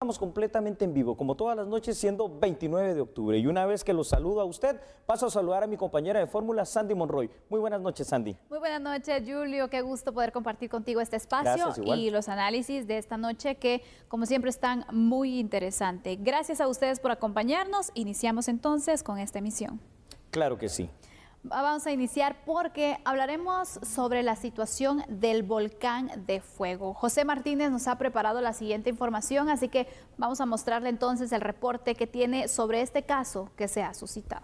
estamos completamente en vivo, como todas las noches, siendo 29 de octubre. Y una vez que los saludo a usted, paso a saludar a mi compañera de fórmula, Sandy Monroy. Muy buenas noches, Sandy. Muy buenas noches, Julio. Qué gusto poder compartir contigo este espacio. Gracias, igual. Y los análisis de esta noche que, como siempre, están muy interesantes. Gracias a ustedes por acompañarnos. Iniciamos entonces con esta emisión. Claro que sí. Vamos a iniciar porque hablaremos sobre la situación del volcán de fuego. José Martínez nos ha preparado la siguiente información, así que vamos a mostrarle entonces el reporte que tiene sobre este caso que se ha suscitado.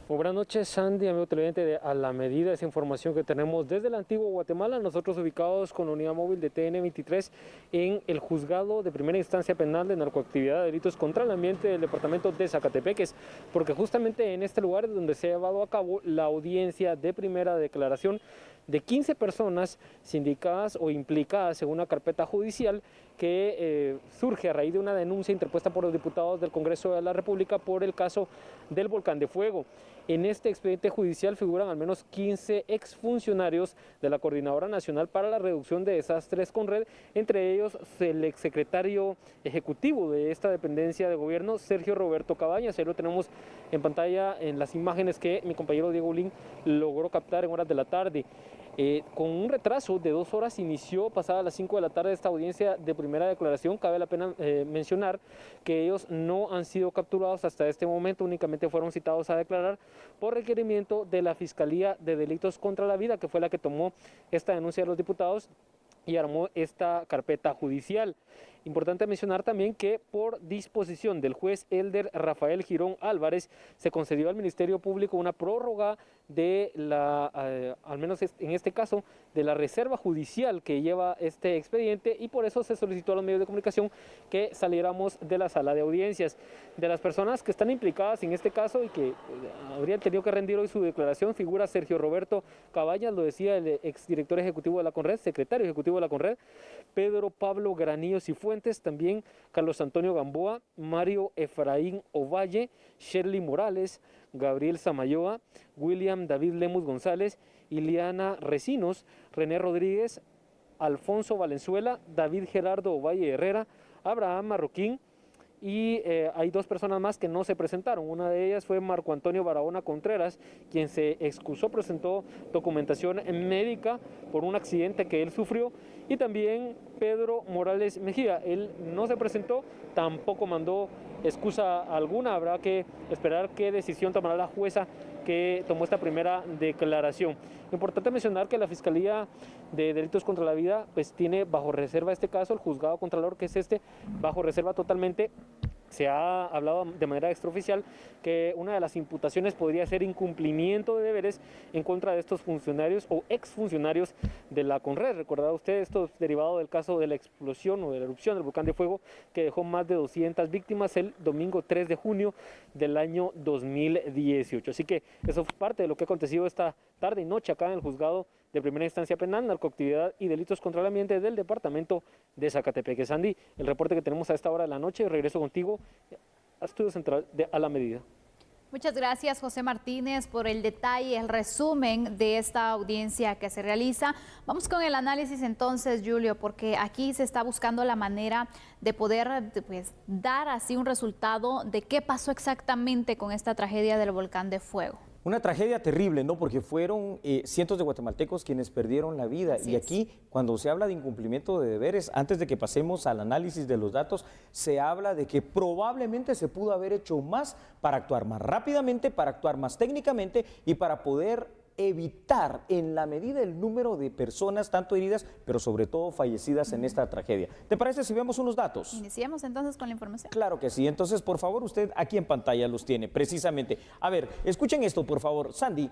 Muy buenas noches, Sandy, amigo televidente de A la Medida. Esa información que tenemos desde el antiguo Guatemala, nosotros ubicados con la unidad móvil de TN23 en el juzgado de primera instancia penal de narcoactividad de delitos contra el ambiente del departamento de Zacatepeques, porque justamente en este lugar es donde se ha llevado a cabo la audiencia de primera declaración de 15 personas sindicadas o implicadas en una carpeta judicial que surge a raíz de una denuncia interpuesta por los diputados del Congreso de la República por el caso del volcán de fuego. En este expediente judicial figuran al menos 15 exfuncionarios de la Coordinadora Nacional para la Reducción de Desastres Conred, entre ellos el exsecretario ejecutivo de esta dependencia de gobierno, Sergio Roberto Cabañas. Ahí lo tenemos en pantalla en las imágenes que mi compañero Diego Lin logró captar en horas de la tarde. Con un retraso de 2 horas inició pasada las 5 de la tarde esta audiencia de primera declaración. Cabe la pena mencionar que ellos no han sido capturados hasta este momento, únicamente fueron citados a declarar por requerimiento de la Fiscalía de Delitos contra la Vida, que fue la que tomó esta denuncia de los diputados y armó esta carpeta judicial. Importante mencionar también que por disposición del juez Elder Rafael Girón Álvarez se concedió al Ministerio Público una prórroga de al menos en este caso, de la reserva judicial que lleva este expediente, y por eso se solicitó a los medios de comunicación que saliéramos de la sala de audiencias. De las personas que están implicadas en este caso y que habrían tenido que rendir hoy su declaración, figura Sergio Roberto Cabañas, lo decía el exdirector ejecutivo de la Conred, secretario ejecutivo de la Conred, Pedro Pablo Granillo Cifuentes, también Carlos Antonio Gamboa, Mario Efraín Ovalle, Shirley Morales, Gabriel Samayoa, William David Lemus González, Ileana Recinos, René Rodríguez, Alfonso Valenzuela, David Gerardo Ovalle Herrera, Abraham Marroquín, y hay 2 personas más que no se presentaron. Una de ellas fue Marco Antonio Barahona Contreras, quien se excusó, presentó documentación médica por un accidente que él sufrió, y también Pedro Morales Mejía. Él no se presentó, tampoco mandó excusa alguna. Habrá que esperar qué decisión tomará la jueza que tomó esta primera declaración. Importante mencionar que la Fiscalía de Delitos contra la Vida pues tiene bajo reserva este caso, el juzgado contralor que es bajo reserva totalmente. Se ha hablado de manera extraoficial que una de las imputaciones podría ser incumplimiento de deberes en contra de estos funcionarios o exfuncionarios de la Conred. Recordará usted, esto es derivado del caso de la explosión o de la erupción del volcán de fuego que dejó más de 200 víctimas el domingo 3 de junio del año 2018. Así que eso fue parte de lo que ha acontecido esta tarde y noche acá en el juzgado de primera instancia penal, narcoactividad y delitos contra el ambiente del departamento de Zacatepeques. Sandy, el reporte que tenemos a esta hora de la noche. Regreso contigo a Estudio Central de A la Medida. Muchas gracias, José Martínez, por el detalle, el resumen de esta audiencia que se realiza. Vamos con el análisis entonces, Julio, porque aquí se está buscando la manera de poder pues, dar así un resultado de qué pasó exactamente con esta tragedia del volcán de fuego. Una tragedia terrible, ¿no? Porque fueron cientos de guatemaltecos quienes perdieron la vida. Así y aquí, cuando se habla de incumplimiento de deberes, antes de que pasemos al análisis de los datos, se habla de que probablemente se pudo haber hecho más para actuar más rápidamente, para actuar más técnicamente y para poder evitar en la medida el número de personas tanto heridas, pero sobre todo fallecidas en esta tragedia. ¿Te parece si vemos unos datos? Iniciamos entonces con la información. Claro que sí. Entonces, por favor, usted aquí en pantalla los tiene, precisamente. A ver, escuchen esto, por favor. Sandy,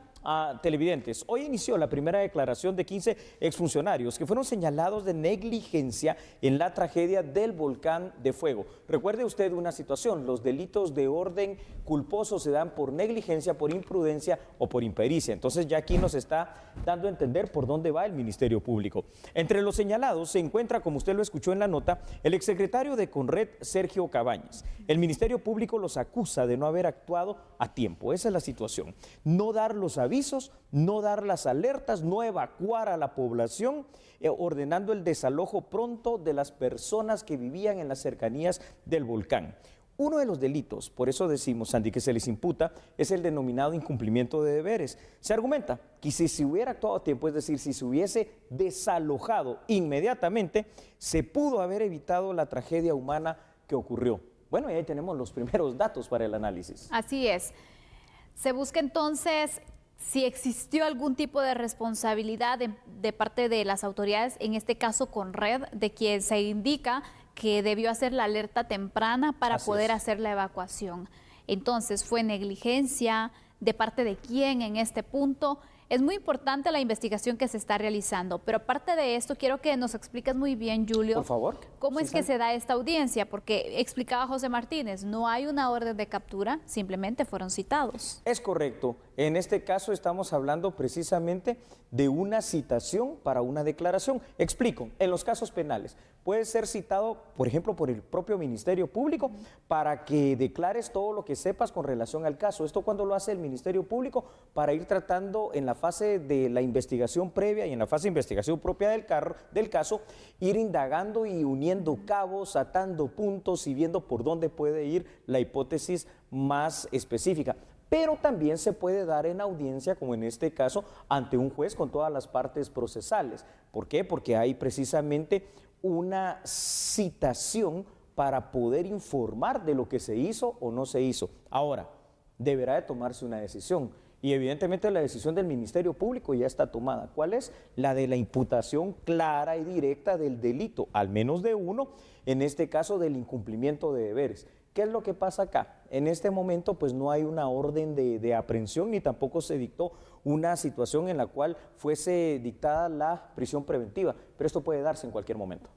televidentes, hoy inició la primera declaración de 15 exfuncionarios que fueron señalados de negligencia en la tragedia del volcán de fuego. Recuerde usted una situación, los delitos de orden culposo se dan por negligencia, por imprudencia o por impericia. Entonces, ya aquí nos está dando a entender por dónde va el Ministerio Público. Entre los señalados se encuentra, como usted lo escuchó en la nota, el exsecretario de Conred, Sergio Cabañas. El Ministerio Público los acusa de no haber actuado a tiempo. Esa es la situación. No dar los avisos, no dar las alertas, no evacuar a la población, ordenando el desalojo pronto de las personas que vivían en las cercanías del volcán. Uno de los delitos, por eso decimos, Sandy, que se les imputa, es el denominado incumplimiento de deberes. Se argumenta que si se hubiera actuado a tiempo, es decir, si se hubiese desalojado inmediatamente, se pudo haber evitado la tragedia humana que ocurrió. Bueno, y ahí tenemos los primeros datos para el análisis. Así es. Se busca entonces si existió algún tipo de responsabilidad de parte de las autoridades, en este caso Conred, de quien se indica que debió hacer la alerta temprana para poder hacer la evacuación. Entonces, ¿fue negligencia? ¿De parte de quién en este punto? Es muy importante la investigación que se está realizando, pero aparte de esto, quiero que nos expliques muy bien, Julio, por favor, cómo es que se da esta audiencia, porque explicaba José Martínez, no hay una orden de captura, simplemente fueron citados. Es correcto. En este caso estamos hablando precisamente de una citación para una declaración. Explico, en los casos penales puede ser citado, por ejemplo, por el propio Ministerio Público para que declares todo lo que sepas con relación al caso. Esto cuando lo hace el Ministerio Público para ir tratando en la fase de la investigación previa y en la fase de investigación propia del caso, ir indagando y uniendo cabos, atando puntos y viendo por dónde puede ir la hipótesis más específica. Pero también se puede dar en audiencia, como en este caso, ante un juez con todas las partes procesales. ¿Por qué? Porque hay precisamente una citación para poder informar de lo que se hizo o no se hizo. Ahora, deberá de tomarse una decisión. Y evidentemente la decisión del Ministerio Público ya está tomada. ¿Cuál es? La de la imputación clara y directa del delito, al menos de uno, en este caso del incumplimiento de deberes. ¿Qué es lo que pasa acá? En este momento pues no hay una orden de aprehensión ni tampoco se dictó una situación en la cual fuese dictada la prisión preventiva, pero esto puede darse en cualquier momento.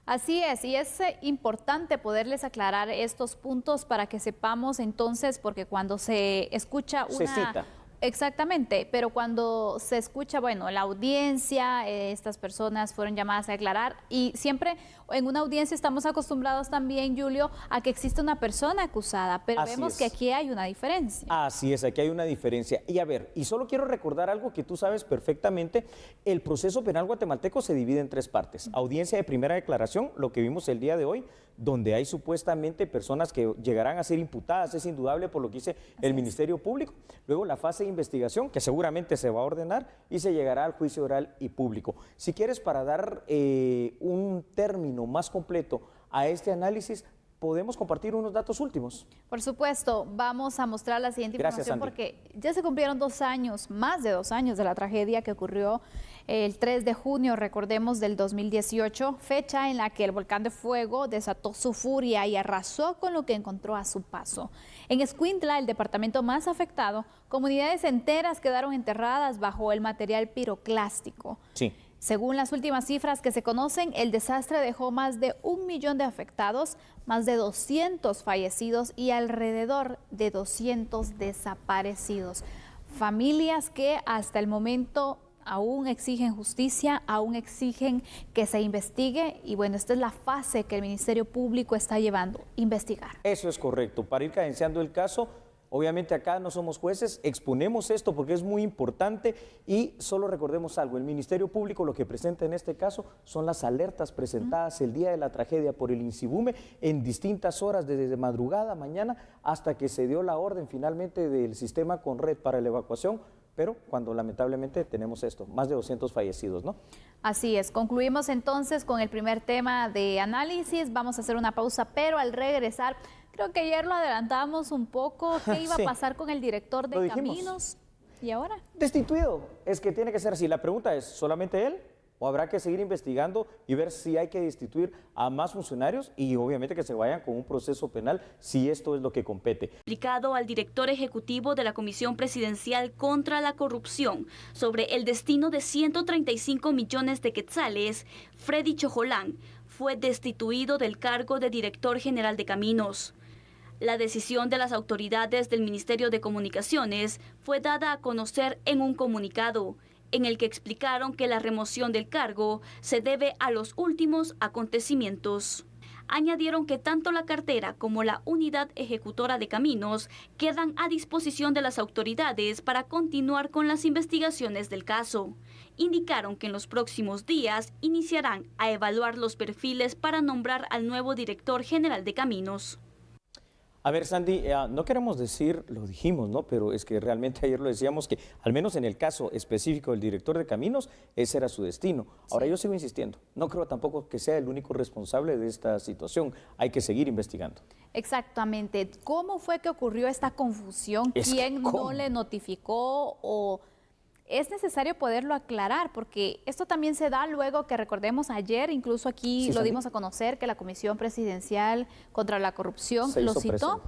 Así es, y es importante poderles aclarar estos puntos para que sepamos entonces, porque cuando se escucha una... Se cita. Exactamente, pero cuando se escucha, bueno, la audiencia, estas personas fueron llamadas a declarar y siempre en una audiencia estamos acostumbrados también, Julio, a que existe una persona acusada, pero vemos que aquí hay una diferencia. Así es, aquí hay una diferencia. Y a ver, y solo quiero recordar algo que tú sabes perfectamente, el proceso penal guatemalteco se divide en tres partes. Audiencia de primera declaración, lo que vimos el día de hoy, donde hay supuestamente personas que llegarán a ser imputadas, es indudable por lo que dice el Ministerio Público. Luego la fase de investigación, que seguramente se va a ordenar, y se llegará al juicio oral y público. Si quieres, para dar un término más completo a este análisis, podemos compartir unos datos últimos. Por supuesto, vamos a mostrar la siguiente información porque ya se cumplieron 2 años, más de 2 años de la tragedia que ocurrió el 3 de junio, recordemos, del 2018, fecha en la que el volcán de fuego desató su furia y arrasó con lo que encontró a su paso. En Escuintla, el departamento más afectado, comunidades enteras quedaron enterradas bajo el material piroclástico. Sí. Según las últimas cifras que se conocen, el desastre dejó más de 1 millón de afectados, más de 200 fallecidos y alrededor de 200 desaparecidos. Familias que hasta el momento aún exigen justicia, aún exigen que se investigue y bueno, esta es la fase que el Ministerio Público está llevando, investigar. Eso es correcto. Para ir cadenciando el caso, obviamente acá no somos jueces, exponemos esto porque es muy importante y solo recordemos algo, el Ministerio Público lo que presenta en este caso son las alertas presentadas el día de la tragedia por el INSIBUME en distintas horas, desde madrugada, mañana, hasta que se dio la orden finalmente del sistema Conred para la evacuación, pero cuando lamentablemente tenemos esto, más de 200 fallecidos, ¿no? Así es, concluimos entonces con el primer tema de análisis, vamos a hacer una pausa, pero al regresar, creo que ayer lo adelantamos un poco, ¿qué iba a pasar con el director de Caminos? ¿Y ahora? Destituido, es que tiene que ser así, la pregunta es, ¿solamente él? ¿O habrá que seguir investigando y ver si hay que destituir a más funcionarios y obviamente que se vayan con un proceso penal si esto es lo que compete? Explicado al director ejecutivo de la Comisión Presidencial contra la Corrupción sobre el destino de 135 millones de quetzales, Freddy Chojolán fue destituido del cargo de director general de Caminos. La decisión de las autoridades del Ministerio de Comunicaciones fue dada a conocer en un comunicado, en el que explicaron que la remoción del cargo se debe a los últimos acontecimientos. Añadieron que tanto la cartera como la unidad ejecutora de caminos quedan a disposición de las autoridades para continuar con las investigaciones del caso. Indicaron que en los próximos días iniciarán a evaluar los perfiles para nombrar al nuevo director general de caminos. A ver, Sandy, no queremos decir, lo dijimos, ¿no? Pero es que realmente ayer lo decíamos que, al menos en el caso específico del director de caminos, ese era su destino. Ahora, yo sigo insistiendo, no creo tampoco que sea el único responsable de esta situación. Hay que seguir investigando. Exactamente. ¿Cómo fue que ocurrió esta confusión? ¿Quién no le notificó o...? Es necesario poderlo aclarar porque esto también se da luego que recordemos ayer, incluso aquí lo dimos a conocer que la Comisión Presidencial contra la Corrupción lo citó,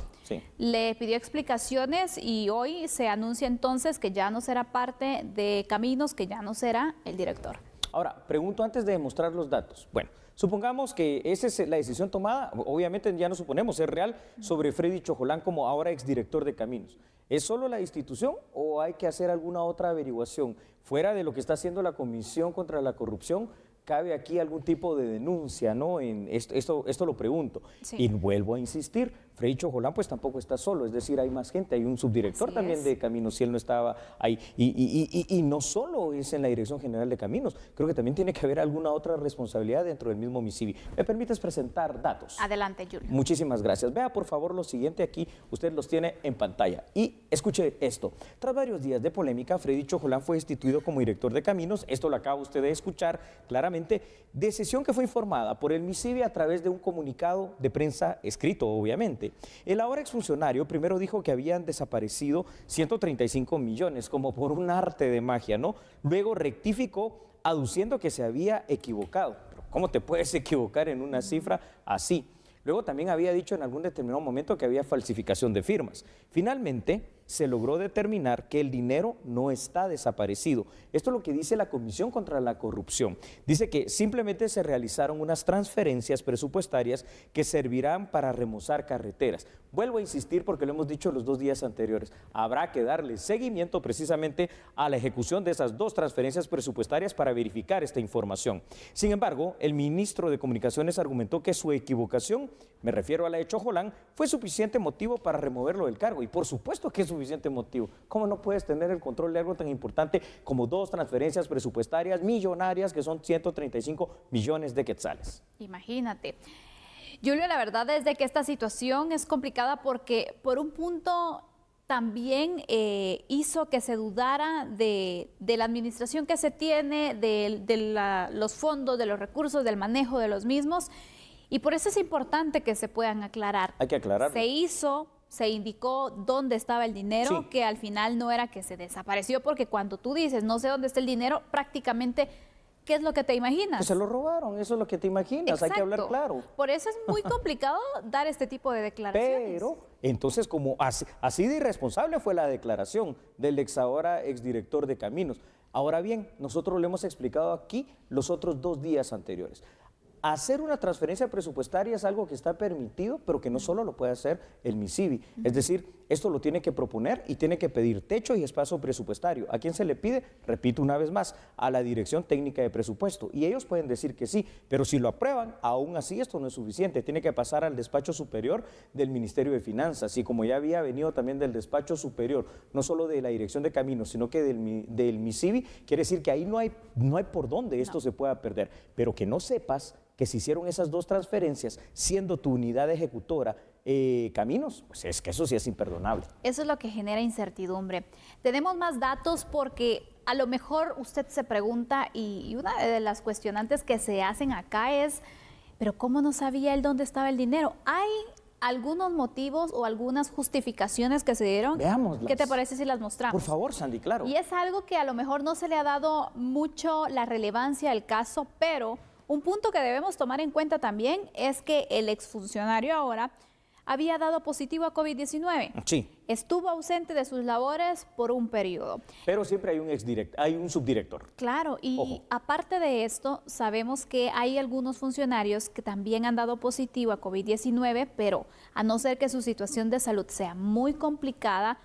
le pidió explicaciones y hoy se anuncia entonces que ya no será parte de Caminos, que ya no será el director. Ahora, pregunto antes de demostrar los datos. Bueno, supongamos que esa es la decisión tomada, obviamente ya no suponemos, es real, sobre Freddy Chojolán como ahora exdirector de Caminos. ¿Es solo la institución o hay que hacer alguna otra averiguación? Fuera de lo que está haciendo la Comisión contra la Corrupción, ¿cabe aquí algún tipo de denuncia, no? Esto lo pregunto. Y vuelvo a insistir, Freddy Chojolán pues tampoco está solo, es decir, hay más gente, hay un subdirector también de Caminos, si él no estaba ahí. Y no solo es en la Dirección General de Caminos, creo que también tiene que haber alguna otra responsabilidad dentro del mismo MICIBI. ¿Me permites presentar datos? Adelante, Julio. Muchísimas gracias. Vea por favor lo siguiente aquí, usted los tiene en pantalla. Y escuche esto, tras varios días de polémica, Freddy Chojolán fue destituido como director de Caminos, esto lo acaba usted de escuchar claramente, decisión que fue informada por el MICIBI a través de un comunicado de prensa escrito, obviamente. El ahora exfuncionario primero dijo que habían desaparecido 135 millones, como por un arte de magia, ¿no? Luego rectificó aduciendo que se había equivocado. Pero ¿cómo te puedes equivocar en una cifra así? Luego también había dicho en algún determinado momento que había falsificación de firmas. Finalmente, se logró determinar que el dinero no está desaparecido. Esto es lo que dice la Comisión contra la Corrupción. Dice que simplemente se realizaron unas transferencias presupuestarias que servirán para remozar carreteras. Vuelvo a insistir porque lo hemos dicho los 2 días anteriores. Habrá que darle seguimiento precisamente a la ejecución de esas 2 transferencias presupuestarias para verificar esta información. Sin embargo, el ministro de Comunicaciones argumentó que su equivocación, me refiero a la de Chojolán, fue suficiente motivo para removerlo del cargo. Y por supuesto que es suficiente motivo. ¿Cómo no puedes tener el control de algo tan importante como 2 transferencias presupuestarias millonarias que son 135 millones de quetzales? Imagínate. Julio, la verdad es de que esta situación es complicada porque por un punto también hizo que se dudara de la administración que se tiene, de los fondos, de los recursos, del manejo de los mismos. Y por eso es importante que se puedan aclarar. Hay que aclararlo. Se indicó dónde estaba el dinero, que al final no era que se desapareció, porque cuando tú dices no sé dónde está el dinero, prácticamente, ¿qué es lo que te imaginas? Que se lo robaron, eso es lo que te imaginas. Exacto. Hay que hablar claro. Por eso es muy complicado dar este tipo de declaraciones. Pero, entonces, como así de irresponsable fue la declaración del ahora exdirector de Caminos. Ahora bien, nosotros le hemos explicado aquí los otros 2 días anteriores. Hacer una transferencia presupuestaria es algo que está permitido, pero que no solo lo puede hacer el MICIBI. Es decir, esto lo tiene que proponer y tiene que pedir techo y espacio presupuestario. ¿A quién se le pide? Repito una vez más, a la Dirección Técnica de Presupuesto. Y ellos pueden decir que sí, pero si lo aprueban, aún así esto no es suficiente. Tiene que pasar al despacho superior del Ministerio de Finanzas. Y como ya había venido también del despacho superior, no solo de la Dirección de Caminos, sino que del MICIBI, quiere decir que ahí no hay por dónde esto se pueda perder. Pero que no sepas que se hicieron esas 2 transferencias siendo tu unidad ejecutora Caminos, pues es que eso sí es imperdonable. Eso es lo que genera incertidumbre. Tenemos más datos porque a lo mejor usted se pregunta y una de las cuestionantes que se hacen acá es, pero ¿cómo no sabía él dónde estaba el dinero? Hay algunos motivos o algunas justificaciones que se dieron. Veámoslas. ¿Qué te parece si las mostramos? Por favor, Sandy, claro. Y es algo que a lo mejor no se le ha dado mucho la relevancia al caso, pero un punto que debemos tomar en cuenta también es que el exfuncionario ahora había dado positivo a COVID-19. Sí. Estuvo ausente de sus labores por un periodo. Pero siempre hay un subdirector. Claro, y Ojo. aparte de esto, sabemos que hay algunos funcionarios que también han dado positivo a COVID-19, pero a no ser que su situación de salud sea muy complicada,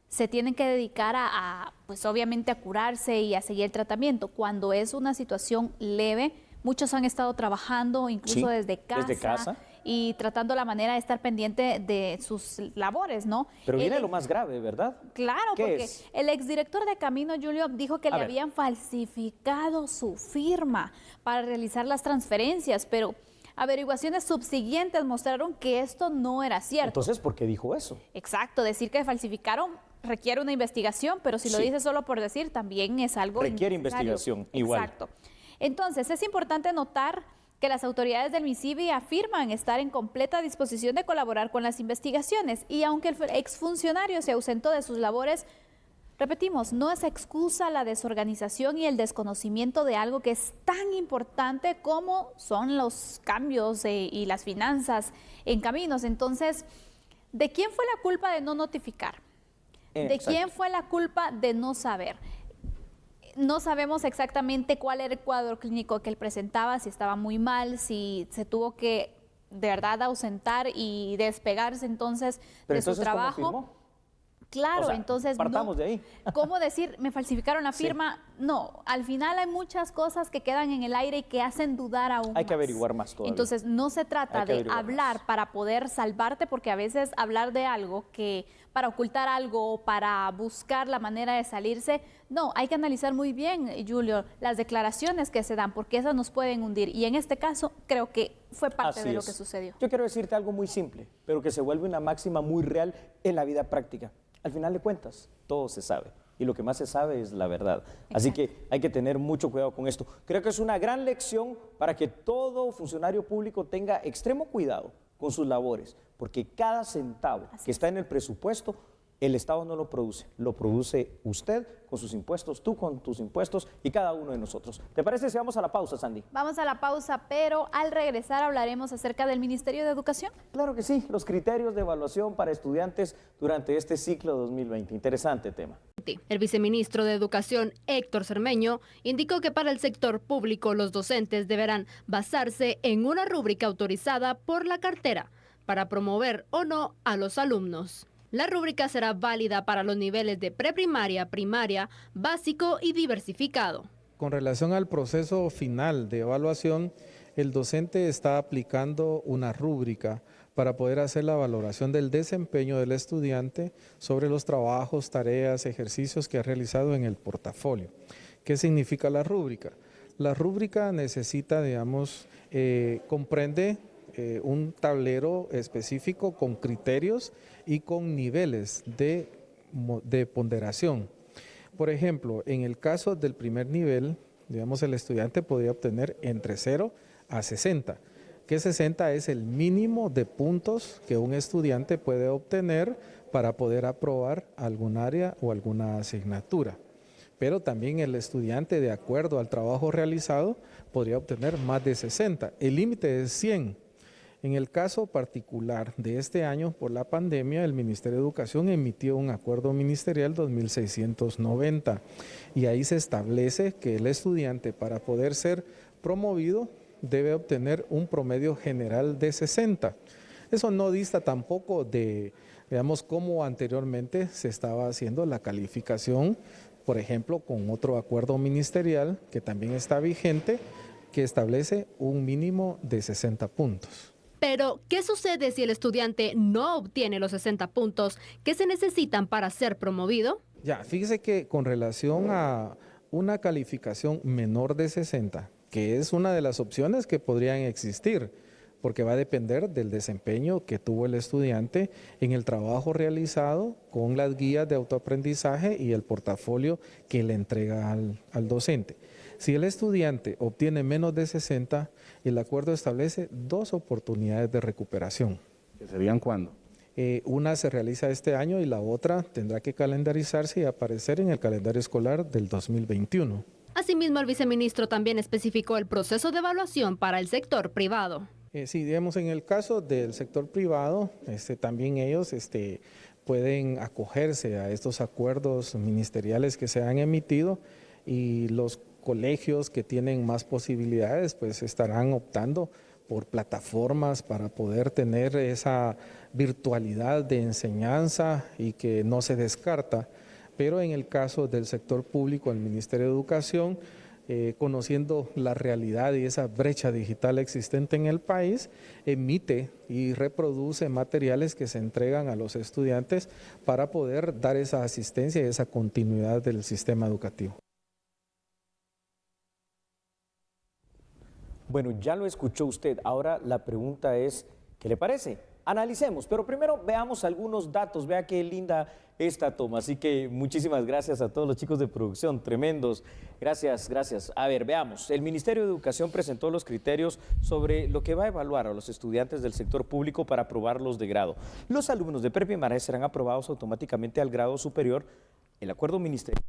se tienen que dedicar pues obviamente a curarse y a seguir el tratamiento. Cuando es una situación leve, muchos han estado trabajando incluso Sí, desde casa. Y tratando la manera de estar pendiente de sus labores, ¿no? Pero viene lo más grave, ¿verdad? Claro, ¿Qué porque es? el exdirector de Camino, Julio, dijo que A le ver. habían falsificado su firma para realizar las transferencias, pero averiguaciones subsiguientes mostraron que esto no era cierto. Entonces, ¿por qué dijo eso? Exacto, decir que falsificaron requiere una investigación, pero si lo Sí. dice solo por decir, también es algo Requiere innecesario. investigación, igual. Exacto. Entonces, es importante notar que las autoridades del MISIVI afirman estar en completa disposición de colaborar con las investigaciones y aunque el exfuncionario se ausentó de sus labores, repetimos, no es excusa la desorganización y el desconocimiento de algo que es tan importante como son los cambios y las finanzas en Caminos. Entonces, ¿de quién fue la culpa de no notificar? ¿De Exacto. quién fue la culpa de no saber? No sabemos exactamente cuál era el cuadro clínico que él presentaba, si estaba muy mal, si se tuvo que de verdad ausentar y despegarse entonces Pero de su entonces, ¿cómo trabajo. firmó? Claro, O sea, entonces partamos de ahí. ¿Cómo decir, me falsificaron la Sí. firma? No, al final hay muchas cosas que quedan en el aire y que hacen dudar aún Hay que más. averiguar más todavía. Entonces no se trata Hay que de averiguar hablar más. para poder salvarte, porque a veces hablar de algo que para ocultar algo o para buscar la manera de salirse, no, hay que analizar muy bien, Julio, las declaraciones que se dan, porque esas nos pueden hundir. Y en este caso creo que fue parte Así de lo es. que sucedió. Yo quiero decirte algo muy simple, pero que se vuelve una máxima muy real en la vida práctica. Al final de cuentas, todo se sabe. Y lo que más se sabe es la verdad. Así que hay que tener mucho cuidado con esto. Creo que es una gran lección para que todo funcionario público tenga extremo cuidado con sus labores, porque cada centavo que está en el presupuesto, el Estado no lo produce usted con sus impuestos, tú con tus impuestos y cada uno de nosotros. ¿Te parece si vamos a la pausa, Sandy? Vamos a la pausa, pero al regresar hablaremos acerca del Ministerio de Educación. Claro que sí, los criterios de evaluación para estudiantes durante este ciclo 2020. Interesante tema. El viceministro de Educación, Héctor Cermeño, indicó que para el sector público los docentes deberán basarse en una rúbrica autorizada por la cartera para promover o no a los alumnos. La rúbrica será válida para los niveles de preprimaria, primaria, básico y diversificado. Con relación al proceso final de evaluación, el docente está aplicando una rúbrica para poder hacer la valoración del desempeño del estudiante sobre los trabajos, tareas, ejercicios que ha realizado en el portafolio. ¿Qué significa la rúbrica? La rúbrica necesita, comprende un tablero específico con criterios y con niveles de ponderación. Por ejemplo, en el caso del primer nivel, el estudiante podría obtener entre 0 a 60, que 60 es el mínimo de puntos que un estudiante puede obtener para poder aprobar algún área o alguna asignatura. Pero también el estudiante, de acuerdo al trabajo realizado, podría obtener más de 60. El límite es 100. En el caso particular de este año, por la pandemia, el Ministerio de Educación emitió un acuerdo ministerial 2690 y ahí se establece que el estudiante, para poder ser promovido, debe obtener un promedio general de 60. Eso no dista tampoco de, cómo anteriormente se estaba haciendo la calificación, por ejemplo, con otro acuerdo ministerial que también está vigente, que establece un mínimo de 60 puntos. Pero, ¿qué sucede si el estudiante no obtiene los 60 puntos que se necesitan para ser promovido? Ya, fíjese que con relación a una calificación menor de 60, que es una de las opciones que podrían existir, porque va a depender del desempeño que tuvo el estudiante en el trabajo realizado con las guías de autoaprendizaje y el portafolio que le entrega al docente. Si el estudiante obtiene menos de 60, el acuerdo establece 2 oportunidades de recuperación. ¿Que serían cuándo? Una se realiza este año y la otra tendrá que calendarizarse y aparecer en el calendario escolar del 2021. Asimismo, el viceministro también especificó el proceso de evaluación para el sector privado. Sí, digamos, en el caso del sector privado, también ellos pueden acogerse a estos acuerdos ministeriales que se han emitido, y los colegios que tienen más posibilidades pues estarán optando por plataformas para poder tener esa virtualidad de enseñanza y que no se descarta. Pero en el caso del sector público, el Ministerio de Educación, conociendo la realidad y esa brecha digital existente en el país, emite y reproduce materiales que se entregan a los estudiantes para poder dar esa asistencia y esa continuidad del sistema educativo. Bueno, ya lo escuchó usted. Ahora la pregunta es, ¿qué le parece? Analicemos, pero primero veamos algunos datos. Vea qué linda esta toma. Así que muchísimas gracias a todos los chicos de producción, tremendos. Gracias, gracias. A ver, veamos. El Ministerio de Educación presentó los criterios sobre lo que va a evaluar a los estudiantes del sector público para aprobarlos de grado. Los alumnos de preprimaria serán aprobados automáticamente al grado superior. El acuerdo ministerial.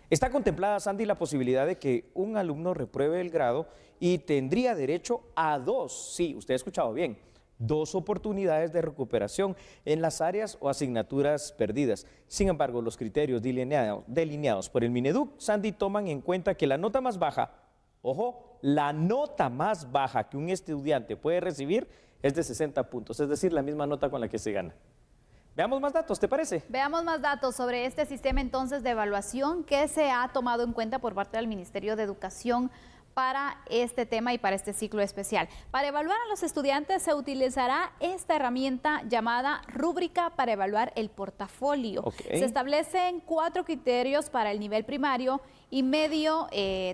Está contemplada, Sandy, la posibilidad de que un alumno repruebe el grado y tendría derecho a dos, sí, usted ha escuchado bien, 2 oportunidades de recuperación en las áreas o asignaturas perdidas. Sin embargo, los criterios delineados por el Mineduc, Sandy, toman en cuenta que la nota más baja, ojo, la nota más baja que un estudiante puede recibir es de 60 puntos, es decir, la misma nota con la que se gana. Veamos más datos, ¿te parece? Veamos más datos sobre este sistema entonces de evaluación que se ha tomado en cuenta por parte del Ministerio de Educación para este tema y para este ciclo especial. Para evaluar a los estudiantes se utilizará esta herramienta llamada rúbrica para evaluar el portafolio. Okay. Se establecen 4 criterios para el nivel primario y medio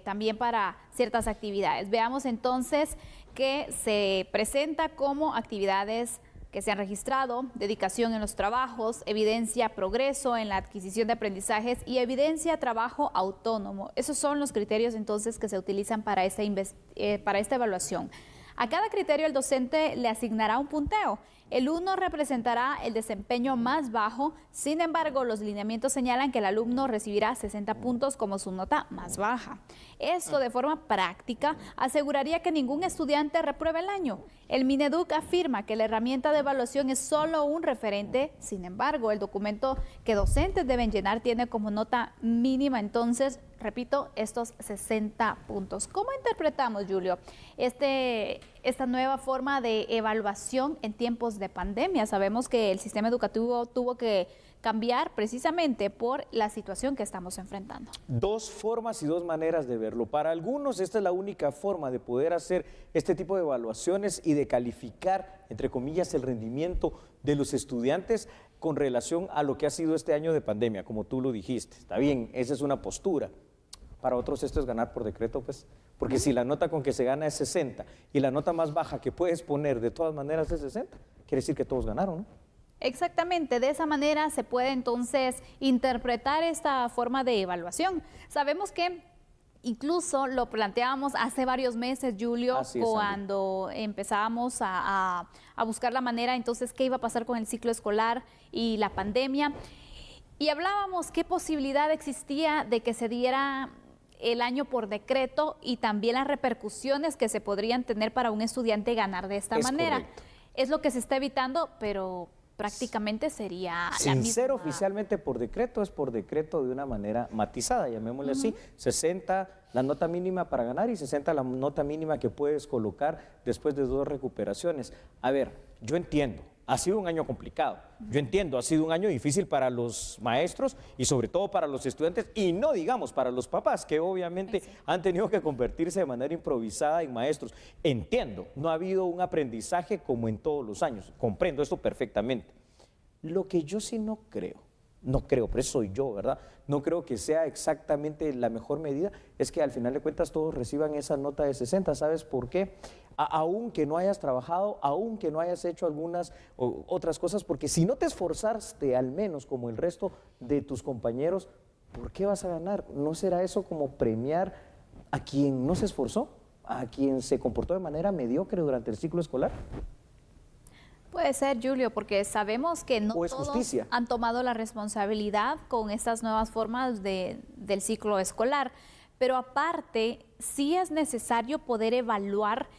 también para ciertas actividades. Veamos entonces que se presenta como actividades que se han registrado, dedicación en los trabajos, evidencia progreso en la adquisición de aprendizajes y evidencia trabajo autónomo. Esos son los criterios entonces que se utilizan para esta evaluación. A cada criterio el docente le asignará un punteo. El 1 representará el desempeño más bajo, sin embargo, los lineamientos señalan que el alumno recibirá 60 puntos como su nota más baja. Esto, de forma práctica, aseguraría que ningún estudiante repruebe el año. El Mineduc afirma que la herramienta de evaluación es solo un referente, sin embargo, el documento que docentes deben llenar tiene como nota mínima, entonces, repito, estos 60 puntos. ¿Cómo interpretamos, Julio, esta nueva forma de evaluación en tiempos de pandemia? Sabemos que el sistema educativo tuvo que cambiar precisamente por la situación que estamos enfrentando. 2 formas y 2 maneras de verlo. Para algunos esta es la única forma de poder hacer este tipo de evaluaciones y de calificar, entre comillas, el rendimiento de los estudiantes con relación a lo que ha sido este año de pandemia, como tú lo dijiste. Está bien, esa es una postura. Para otros esto es ganar por decreto, pues, porque si la nota con que se gana es 60 y la nota más baja que puedes poner de todas maneras es 60, quiere decir que todos ganaron, ¿no? Exactamente, de esa manera se puede entonces interpretar esta forma de evaluación. Sabemos que incluso lo planteábamos hace varios meses, Julio, cuando empezábamos a buscar la manera entonces qué iba a pasar con el ciclo escolar y la pandemia. Y hablábamos qué posibilidad existía de que se diera el año por decreto y también las repercusiones que se podrían tener para un estudiante ganar de esta manera. Correcto. Es lo que se está evitando, pero prácticamente sería la misma. Ser oficialmente por decreto es por decreto de una manera matizada, llamémosle así. 60 la nota mínima para ganar y 60 la nota mínima que puedes colocar después de 2 recuperaciones. A ver, yo entiendo. Ha sido un año complicado, yo entiendo, ha sido un año difícil para los maestros y sobre todo para los estudiantes y no digamos para los papás que obviamente han tenido que convertirse de manera improvisada en maestros. Entiendo, no ha habido un aprendizaje como en todos los años, comprendo esto perfectamente. Lo que yo sí no creo, pero eso soy yo, ¿verdad? No creo que sea exactamente la mejor medida, es que al final de cuentas todos reciban esa nota de 60, ¿sabes por qué? Aunque no hayas trabajado, aunque no hayas hecho algunas otras cosas, porque si no te esforzaste al menos como el resto de tus compañeros, ¿por qué vas a ganar? ¿No será eso como premiar a quien no se esforzó, a quien se comportó de manera mediocre durante el ciclo escolar? Puede ser, Julio, porque sabemos que no ¿O es todos justicia? han tomado la responsabilidad con estas nuevas formas del ciclo escolar. Pero aparte, sí es necesario poder evaluar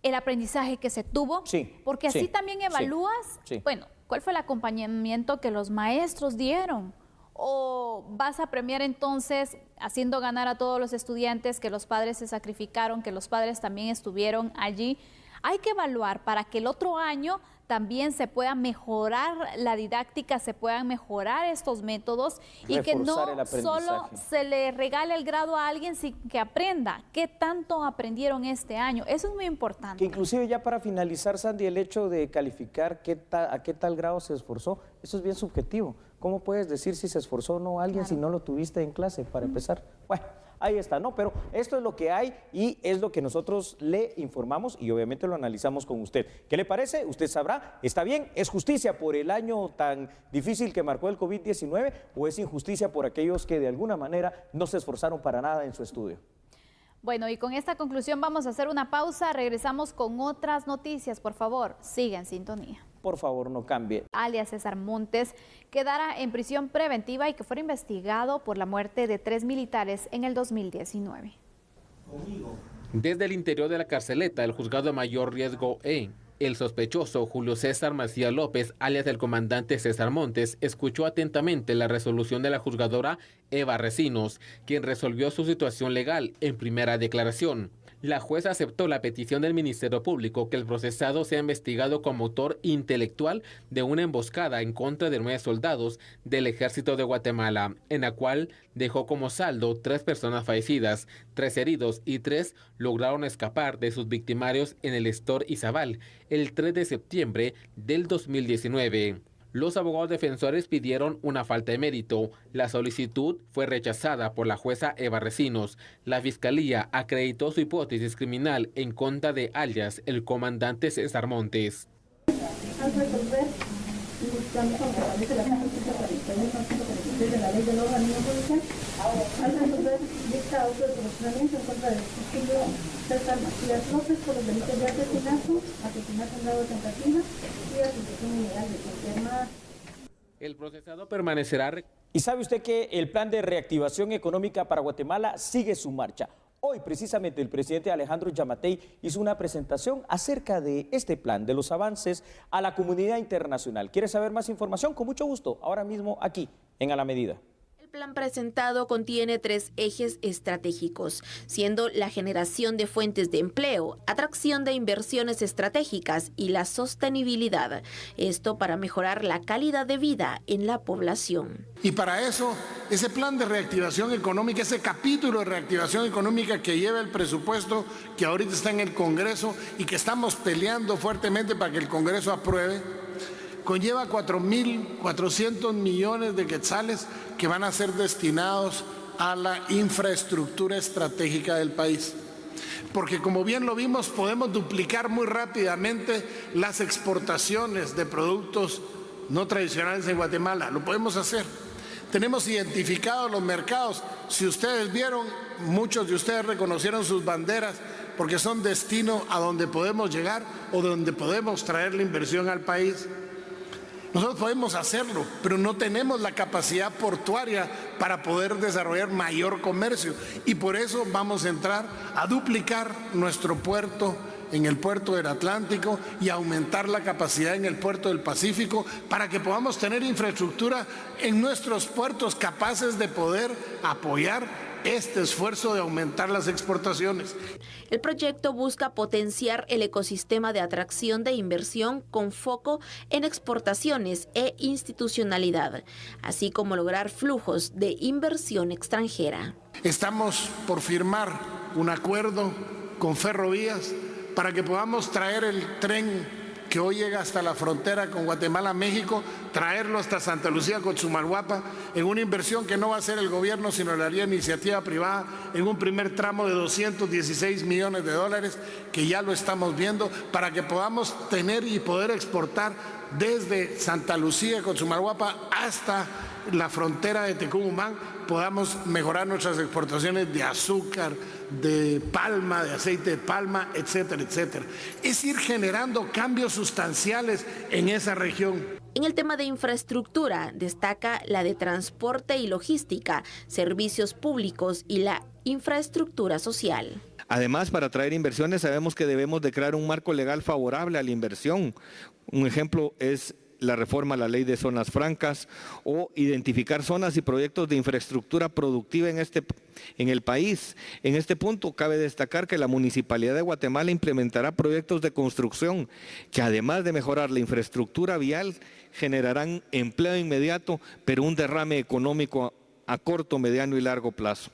el aprendizaje que se tuvo, Sí, porque así sí, también sí, evalúas, sí. bueno, cuál fue el acompañamiento que los maestros dieron. ¿O vas a premiar entonces haciendo ganar a todos los estudiantes que los padres se sacrificaron, que los padres también estuvieron allí? Hay que evaluar para que el otro año también se pueda mejorar la didáctica, se puedan mejorar estos métodos y que no Reforzar el aprendizaje. solo se le regale el grado a alguien sin que aprenda. ¿Qué tanto aprendieron este año? Eso es muy importante. Que inclusive ya para finalizar, Sandy, el hecho de calificar a qué tal grado se esforzó, eso es bien subjetivo. ¿Cómo puedes decir si se esforzó o no alguien si no lo tuviste en clase para empezar? Bueno, ahí está, ¿no? Pero esto es lo que hay y es lo que nosotros le informamos y obviamente lo analizamos con usted. ¿Qué le parece? Usted sabrá, ¿está bien? ¿Es justicia por el año tan difícil que marcó el COVID-19 o es injusticia por aquellos que de alguna manera no se esforzaron para nada en su estudio? Bueno, y con esta conclusión vamos a hacer una pausa. Regresamos con otras noticias. Por favor, siga en sintonía. Por favor, no cambie. Alias César Montes quedara en prisión preventiva y que fuera investigado por la muerte de 3 militares en el 2019. Desde el interior de la carceleta, el juzgado de mayor riesgo el sospechoso Julio César Macías López, alias el comandante César Montes, escuchó atentamente la resolución de la juzgadora Eva Recinos, quien resolvió su situación legal en primera declaración. La jueza aceptó la petición del Ministerio Público que el procesado sea investigado como autor intelectual de una emboscada en contra de 9 soldados del Ejército de Guatemala, en la cual dejó como saldo 3 personas fallecidas, 3 heridos y 3 lograron escapar de sus victimarios en el Estor Izabal el 3 de septiembre del 2019. Los abogados defensores pidieron una falta de mérito. La solicitud fue rechazada por la jueza Eva Recinos. La fiscalía acreditó su hipótesis criminal en contra de alias el comandante César Montes. Al resolver, buscamos como establece la Constitución 41 de la Ley del Organismo Policial, al resolver dicta auto de procesamiento en contra del Julio César Macías López por los delitos de asesinato en grado de tentativa y asociación ilegal de fuerza armada. El procesado permanecerá. ¿Y sabe usted que el plan de reactivación económica para Guatemala sigue su marcha? Hoy precisamente el presidente Alejandro Yamatei hizo una presentación acerca de este plan, de los avances a la comunidad internacional. ¿Quiere saber más información? Con mucho gusto, ahora mismo aquí, en A la Medida. El plan presentado contiene 3 ejes estratégicos, siendo la generación de fuentes de empleo, atracción de inversiones estratégicas y la sostenibilidad. Esto para mejorar la calidad de vida en la población. Y para eso, ese plan de reactivación económica, ese capítulo de reactivación económica que lleva el presupuesto que ahorita está en el Congreso y que estamos peleando fuertemente para que el Congreso apruebe, conlleva 4.400 millones de quetzales que van a ser destinados a la infraestructura estratégica del país. Porque como bien lo vimos, podemos duplicar muy rápidamente las exportaciones de productos no tradicionales en Guatemala. Lo podemos hacer. Tenemos identificados los mercados. Si ustedes vieron, muchos de ustedes reconocieron sus banderas porque son destino a donde podemos llegar o donde podemos traer la inversión al país. Nosotros podemos hacerlo, pero no tenemos la capacidad portuaria para poder desarrollar mayor comercio y por eso vamos a entrar a duplicar nuestro puerto en el puerto del Atlántico y aumentar la capacidad en el puerto del Pacífico para que podamos tener infraestructura en nuestros puertos capaces de poder apoyar este esfuerzo de aumentar las exportaciones. El proyecto busca potenciar el ecosistema de atracción de inversión con foco en exportaciones e institucionalidad, así como lograr flujos de inversión extranjera. Estamos por firmar un acuerdo con Ferrovías para que podamos traer el tren que hoy llega hasta la frontera con Guatemala, México, traerlo hasta Santa Lucía, Cochumalguapa, en una inversión que no va a ser el gobierno, sino la iniciativa privada, en un primer tramo de 216 millones de dólares, que ya lo estamos viendo, para que podamos tener y poder exportar desde Santa Lucía, Cochumalguapa, hasta la frontera de Tecumumán podamos mejorar nuestras exportaciones de azúcar, de palma, de aceite de palma, etcétera, etcétera. Es ir generando cambios sustanciales en esa región. En el tema de infraestructura, destaca la de transporte y logística, servicios públicos y la infraestructura social. Además, para atraer inversiones sabemos que debemos de crear un marco legal favorable a la inversión. Un ejemplo es la reforma a la ley de zonas francas o identificar zonas y proyectos de infraestructura productiva en el país. En este punto cabe destacar que la Municipalidad de Guatemala implementará proyectos de construcción que, además de mejorar la infraestructura vial, generarán empleo inmediato, pero un derrame económico a corto, mediano y largo plazo.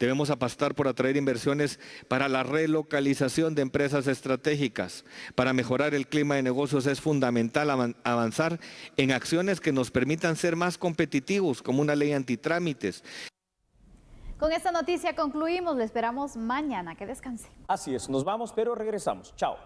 Debemos apostar por atraer inversiones para la relocalización de empresas estratégicas. Para mejorar el clima de negocios es fundamental avanzar en acciones que nos permitan ser más competitivos, como una ley antitrámites. Con esta noticia concluimos, le esperamos mañana, que descanse. Así es, nos vamos, pero regresamos. Chao.